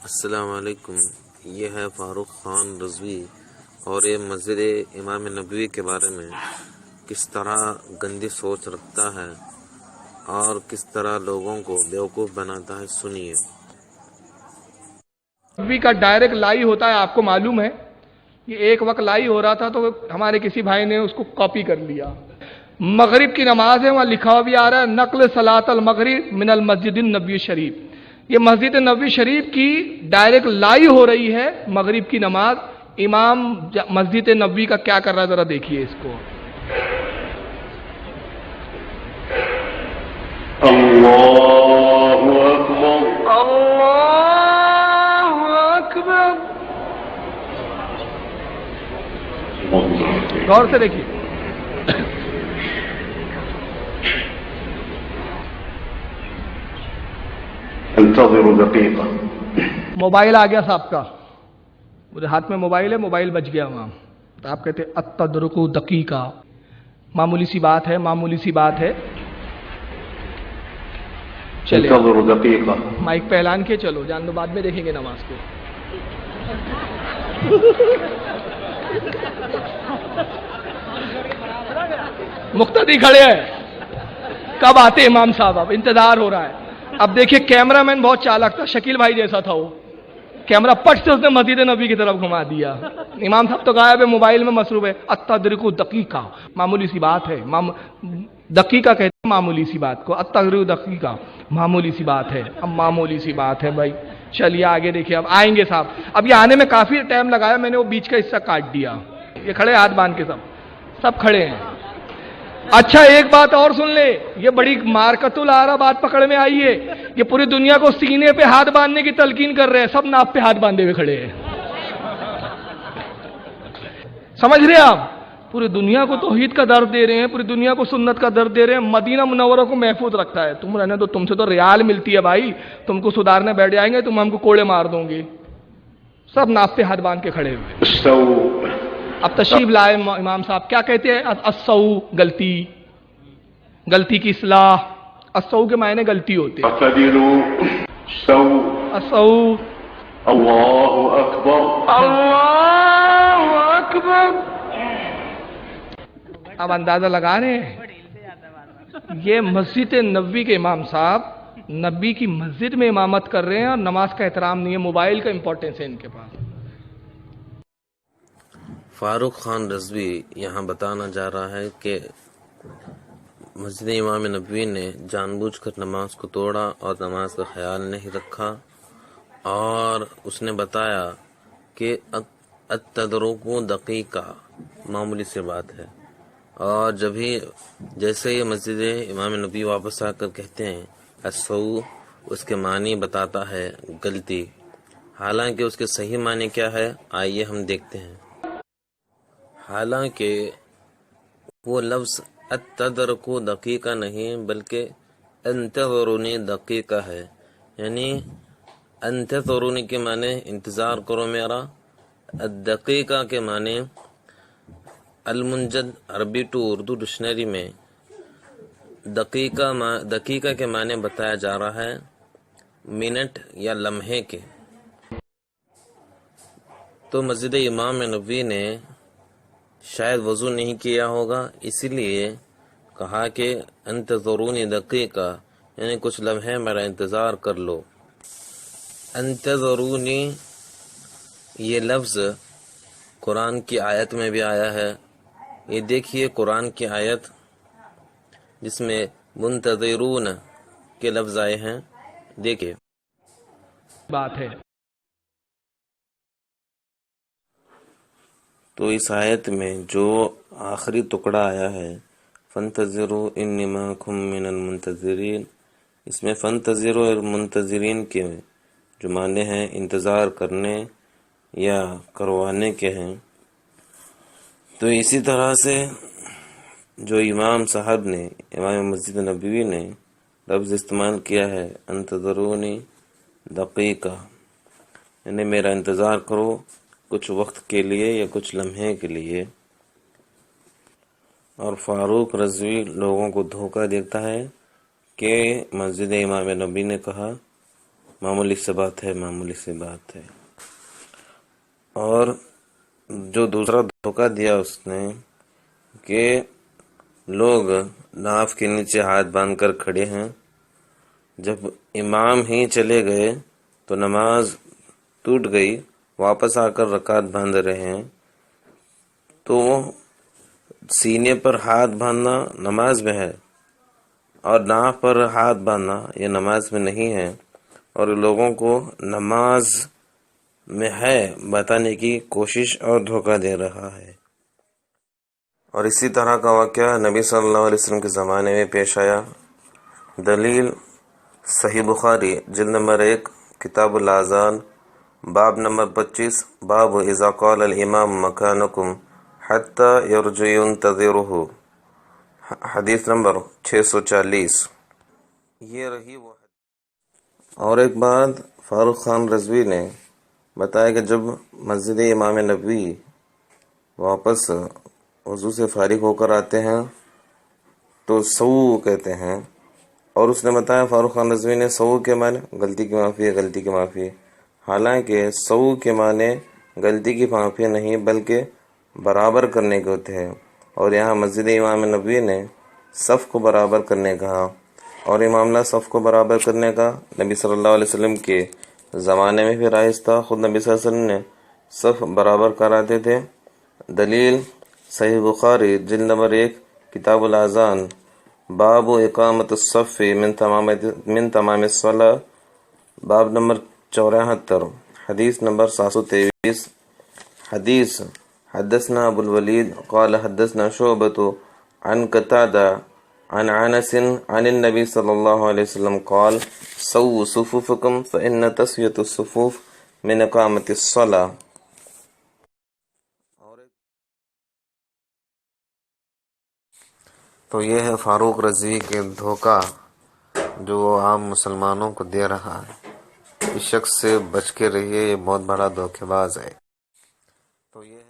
السلام علیکم. یہ ہے فاروق خان رضوی اور یہ مسجد امام نبوی کے بارے میں کس طرح گندی سوچ رکھتا ہے اور کس طرح لوگوں کو بیوقوف بناتا ہے. سنیے. نبوی کا ڈائریکٹ لائی ہوتا ہے، آپ کو معلوم ہے. یہ ایک وقت لائی ہو رہا تھا تو ہمارے کسی بھائی نے اس کو کاپی کر لیا. مغرب کی نماز ہے، وہاں لکھا ہوا بھی آ رہا ہے نقل صلاۃ المغرب من المسجد النبوی شریف. یہ مسجد نبوی شریف کی ڈائریکٹ لائی ہو رہی ہے مغرب کی نماز. امام مسجد نبوی کا کیا کر رہا ہے ذرا دیکھیے اس کو. اللہ اکبر اللہ اکبر. غور سے دیکھیے. انتظروا دقیقہ. موبائل آ گیا صاحب کا، میرے ہاتھ میں موبائل ہے، موبائل بچ گیا وہاں. تو آپ کہتے ہیں اتدرکو دقیقہ. معمولی سی بات ہے، معمولی سی بات ہے. چلے انتظروا دقیقہ. مائک پہ اعلان کیے، چلو جان دو، بعد میں دیکھیں گے نماز کو. مقتدی کھڑے ہیں، کب آتے امام صاحب؟ اب انتظار ہو رہا ہے. اب دیکھیے کیمرہ مین بہت چالاک تھا، شکیل بھائی جیسا تھا وہ. کیمرہ پٹ سے اس نے مسجد نبی کی طرف گھما دیا. امام صاحب تو غائب ہے، موبائل میں مصروف ہے. اتدرکو دقیقہ، معمولی سی بات ہے. دقیقہ کہتے ہیں معمولی سی بات کو. اتدرکو دقیقہ معمولی سی بات ہے. اب معمولی سی بات ہے بھائی. چلیے آگے دیکھیے، اب آئیں گے صاحب. اب یہ آنے میں کافی ٹائم لگایا، میں نے وہ بیچ کا حصہ کاٹ دیا. یہ کھڑے ہاتھ باندھ کے سب کھڑے ہیں. اچھا ایک بات اور سن لے، یہ بڑی مارکت العرب بات پکڑ میں آئی ہے. یہ پوری دنیا کو سینے پہ ہاتھ باندھنے کی تلقین کر رہے ہیں، سب ناپ پہ ہاتھ باندھے ہوئے کھڑے ہیں. سمجھ رہے آپ؟ پوری دنیا کو توحید کا درد دے رہے ہیں، پوری دنیا کو سنت کا درد دے رہے ہیں. مدینہ منورہ کو محفوظ رکھتا ہے. تم رہنے تو، تم سے تو ریال ملتی ہے بھائی، تم کو سدھارنے بیٹھ جائیں گے، تم ہم کو کوڑے مار دو گے. سب ناپ پہ ہاتھ باندھ کے کھڑے ہوئے. اب تشریف لائے امام صاحب. کیا کہتے ہیں؟ السو، غلطی کی اصلاح. السو کے معنی غلطی ہوتے ہیں. اعتدلوا سو. السو. اللہ اکبر. اللہ اکبر. اب اندازہ لگا رہے ہیں، یہ مسجد نبوی کے امام صاحب نبی کی مسجد میں امامت کر رہے ہیں اور نماز کا احترام نہیں ہے. موبائل کا امپورٹنس ہے ان کے پاس. فاروق خان رضوی یہاں بتانا جا رہا ہے کہ مسجد امام نبوی نے جان بوجھ کر نماز کو توڑا اور نماز کا خیال نہیں رکھا، اور اس نے بتایا کہ التدرک دقیقہ معمولی سی بات ہے. اور جیسے یہ مسجد امام نبوی واپس آ کر کہتے ہیں السو، اس کے معنی بتاتا ہے غلطی، حالانکہ اس کے صحیح معنی کیا ہے آئیے ہم دیکھتے ہیں. حالانکہ وہ لفظ التدرک دقیقہ نہیں بلکہ انتظرونی دقیقہ ہے. یعنی انتظرونی کے معنی انتظار کرو میرا، الدقیقہ کے معنی المنجد عربی ٹو اردو ڈکشنری میں دقیقہ کے معنی بتایا جا رہا ہے منٹ یا لمحے کے. تو مسجد امام نبوی نے شاید وضو نہیں کیا ہوگا، اسی لیے کہا کہ انتظرونی دقیقہ، یعنی کچھ لمحے میرا انتظار کر لو. انتظرونی یہ لفظ قرآن کی آیت میں بھی آیا ہے. یہ دیکھیے قرآن کی آیت جس میں منتظرون کے لفظ آئے ہیں، دیکھیے. بات ہے. تو اس آیت میں جو آخری ٹکڑا آیا ہے فانتظروا انی معکم من المنتظرین، اس میں فانتظروا اور منتظرین کے جو معنی ہیں انتظار کرنے یا کروانے کے ہیں. تو اسی طرح سے جو امام صاحب نے، امام مسجد نبوی نے لفظ استعمال کیا ہے انتظرونی دقیقہ، یعنی میرا انتظار کرو کچھ وقت کے لیے یا کچھ لمحے کے لیے. اور فاروق رضوی لوگوں کو دھوکہ دیتا ہے کہ مسجد امام نبی نے کہا معمولی سی بات ہے، معمولی سی بات ہے۔ اور جو دوسرا دھوکہ دیا اس نے کہ لوگ ناف کے نیچے ہاتھ باندھ کر کھڑے ہیں، جب امام ہی چلے گئے تو نماز ٹوٹ گئی، واپس آ کر رکعت باندھ رہے ہیں، تو سینے پر ہاتھ باندھنا نماز میں ہے اور ناف پر ہاتھ باندھنا یہ نماز میں نہیں ہے، اور لوگوں کو نماز میں ہے بتانے کی کوشش اور دھوکہ دے رہا ہے۔ اور اسی طرح کا واقعہ نبی صلی اللہ علیہ وسلم کے زمانے میں پیش آیا۔ دلیل صحیح بخاری جلد نمبر 1 کتاب الاذان باب نمبر 25 باب اذا قال الامام مکانکم حتی یرجع ينتظرہ، حدیث نمبر 640۔ یہ رہی وہ حدیث۔ اور ایک بات فاروق خان رضوی نے بتایا کہ جب مسجد امام نبوی واپس وضو سے فارغ ہو کر آتے ہیں تو سو کہتے ہیں، اور اس نے بتایا فاروق خان رضوی نے سو کے معنی غلطی کی معافی ہے، غلطی کی معافی ہے، حالانکہ سو کے معنی غلطی کی معافی نہیں بلکہ برابر کرنے کے ہوتے ہیں، اور یہاں مسجد امام نبوی نے صف کو برابر کرنے کہا، اور یہ معاملہ صف کو برابر کرنے کا نبی صلی اللہ علیہ وسلم کے زمانے میں بھی رائج تھا، خود نبی صلی اللہ علیہ وسلم نے صف برابر کراتے تھے۔ دلیل صحیح بخاری جلد نمبر 1 کتاب الاذان باب اقامت الصف من تمام الصلاة، باب نمبر 74، حدیث نمبر 723۔ حدیث حدثنا ابو الولید قال حدثنا شعبة عن قتادہ عن انس عن النبی صلی اللہ علیہ وسلم قال سووا صفوفکم فإن تسویۃ الصفوف من اقامت الصلاة۔ تو یہ ہے فاروق رضوی کے دھوکہ جو وہ عام مسلمانوں کو دے رہا ہے۔ اس شخص سے بچ کے رہیے، یہ بہت بڑا دھوکے باز ہے۔ تو یہ